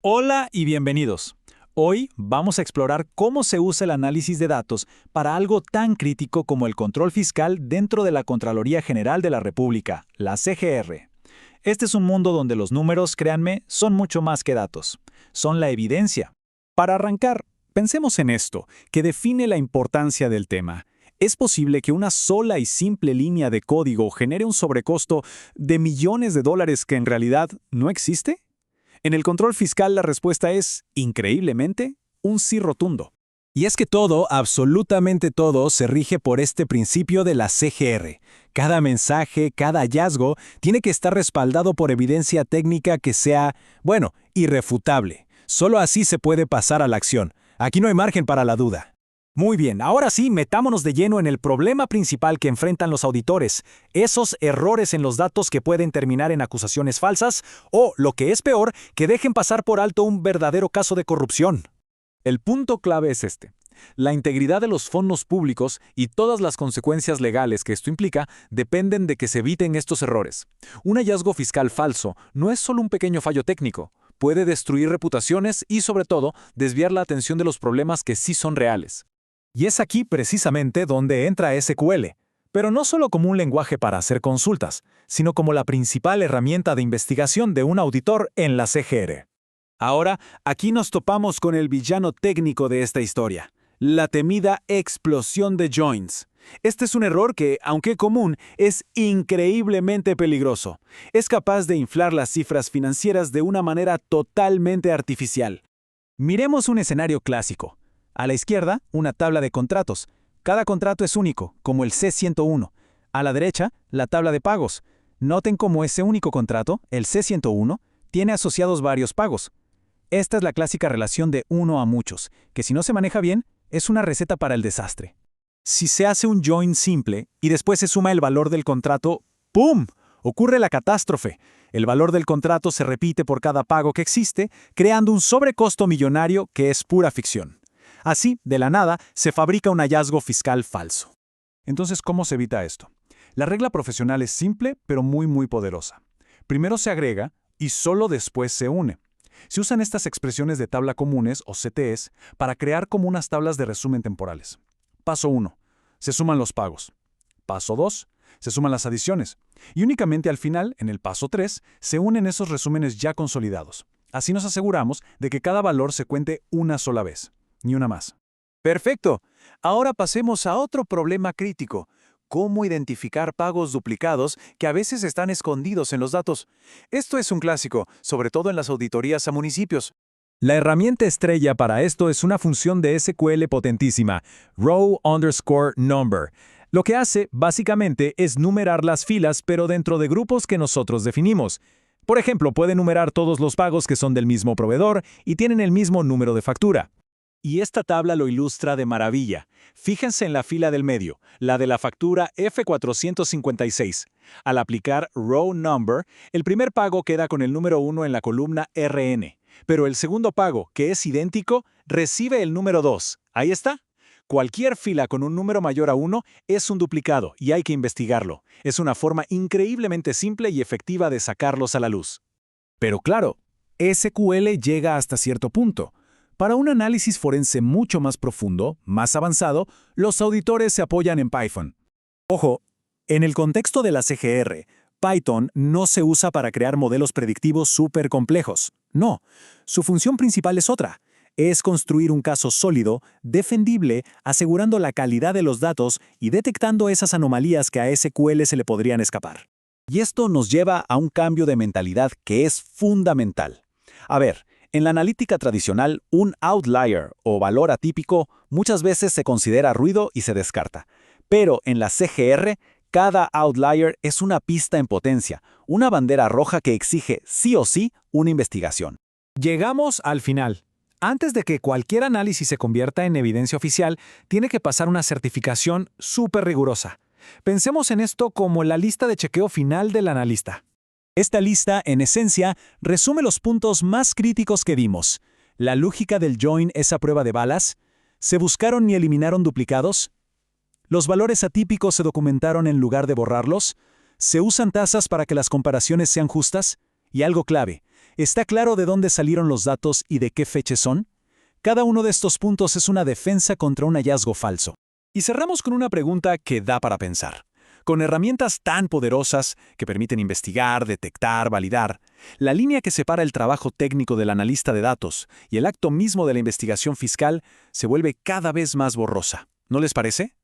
Hola y bienvenidos. Hoy vamos a explorar cómo se usa el análisis de datos para algo tan crítico como el control fiscal dentro de la Contraloría General de la República, la CGR. Este es un mundo donde los números, créanme, son mucho más que datos. Son la evidencia. Para arrancar, pensemos en esto, que define la importancia del tema. ¿Es posible que una sola y simple línea de código genere un sobrecosto de millones de dólares que en realidad no existe? En el control fiscal la respuesta es, increíblemente, un sí rotundo. Y es que todo, absolutamente todo, se rige por este principio de la CGR. Cada mensaje, cada hallazgo, tiene que estar respaldado por evidencia técnica que sea, bueno, irrefutable. Solo así se puede pasar a la acción. Aquí no hay margen para la duda. Muy bien, ahora sí, metámonos de lleno en el problema principal que enfrentan los auditores, esos errores en los datos que pueden terminar en acusaciones falsas o, lo que es peor, que dejen pasar por alto un verdadero caso de corrupción. El punto clave es este. La integridad de los fondos públicos y todas las consecuencias legales que esto implica dependen de que se eviten estos errores. Un hallazgo fiscal falso no es solo un pequeño fallo técnico, puede destruir reputaciones y, sobre todo, desviar la atención de los problemas que sí son reales. Y es aquí precisamente donde entra SQL, pero no solo como un lenguaje para hacer consultas, sino como la principal herramienta de investigación de un auditor en la CGR. Ahora, aquí nos topamos con el villano técnico de esta historia, la temida explosión de joins. Este es un error que, aunque común, es increíblemente peligroso. Es capaz de inflar las cifras financieras de una manera totalmente artificial. Miremos un escenario clásico. A la izquierda, una tabla de contratos. Cada contrato es único, como el C101. A la derecha, la tabla de pagos. Noten cómo ese único contrato, el C101, tiene asociados varios pagos. Esta es la clásica relación de uno a muchos, que si no se maneja bien, es una receta para el desastre. Si se hace un join simple y después se suma el valor del contrato, ¡pum!, ocurre la catástrofe. El valor del contrato se repite por cada pago que existe, creando un sobrecosto millonario que es pura ficción. Así, de la nada, se fabrica un hallazgo fiscal falso. Entonces, ¿cómo se evita esto? La regla profesional es simple, pero muy poderosa. Primero se agrega y solo después se une. Se usan estas expresiones de tabla comunes, o CTEs, para crear como unas tablas de resumen temporales. Paso 1. Se suman los pagos. Paso 2. Se suman las adiciones. Y únicamente al final, en el paso 3, se unen esos resúmenes ya consolidados. Así nos aseguramos de que cada valor se cuente una sola vez. Ni una más. Perfecto. Ahora pasemos a otro problema crítico. ¿Cómo identificar pagos duplicados que a veces están escondidos en los datos? Esto es un clásico, sobre todo en las auditorías a municipios. La herramienta estrella para esto es una función de SQL potentísima, row_number. Lo que hace, básicamente, es numerar las filas, pero dentro de grupos que nosotros definimos. Por ejemplo, puede numerar todos los pagos que son del mismo proveedor y tienen el mismo número de factura. Y esta tabla lo ilustra de maravilla. Fíjense en la fila del medio, la de la factura F456. Al aplicar row number, el primer pago queda con el número 1 en la columna RN, pero el segundo pago, que es idéntico, recibe el número 2. Ahí está. Cualquier fila con un número mayor a 1 es un duplicado y hay que investigarlo. Es una forma increíblemente simple y efectiva de sacarlos a la luz. Pero claro, SQL llega hasta cierto punto. Para un análisis forense mucho más profundo, más avanzado, los auditores se apoyan en Python. Ojo, en el contexto de la CGR, Python no se usa para crear modelos predictivos súper complejos. No, su función principal es otra. Es construir un caso sólido, defendible, asegurando la calidad de los datos y detectando esas anomalías que a SQL se le podrían escapar. Y esto nos lleva a un cambio de mentalidad que es fundamental. A ver, en la analítica tradicional, un outlier o valor atípico muchas veces se considera ruido y se descarta. Pero en la CGR, cada outlier es una pista en potencia, una bandera roja que exige sí o sí una investigación. Llegamos al final. Antes de que cualquier análisis se convierta en evidencia oficial, tiene que pasar una certificación súper rigurosa. Pensemos en esto como la lista de chequeo final del analista. Esta lista, en esencia, resume los puntos más críticos que vimos. La lógica del join es a prueba de balas. ¿Se buscaron y eliminaron duplicados? ¿Los valores atípicos se documentaron en lugar de borrarlos? ¿Se usan tasas para que las comparaciones sean justas? Y algo clave, ¿Está claro de dónde salieron los datos y de qué fecha son? Cada uno de estos puntos es una defensa contra un hallazgo falso. Y cerramos con una pregunta que da para pensar. Con herramientas tan poderosas que permiten investigar, detectar, validar, la línea que separa el trabajo técnico del analista de datos y el acto mismo de la investigación fiscal se vuelve cada vez más borrosa. ¿No les parece?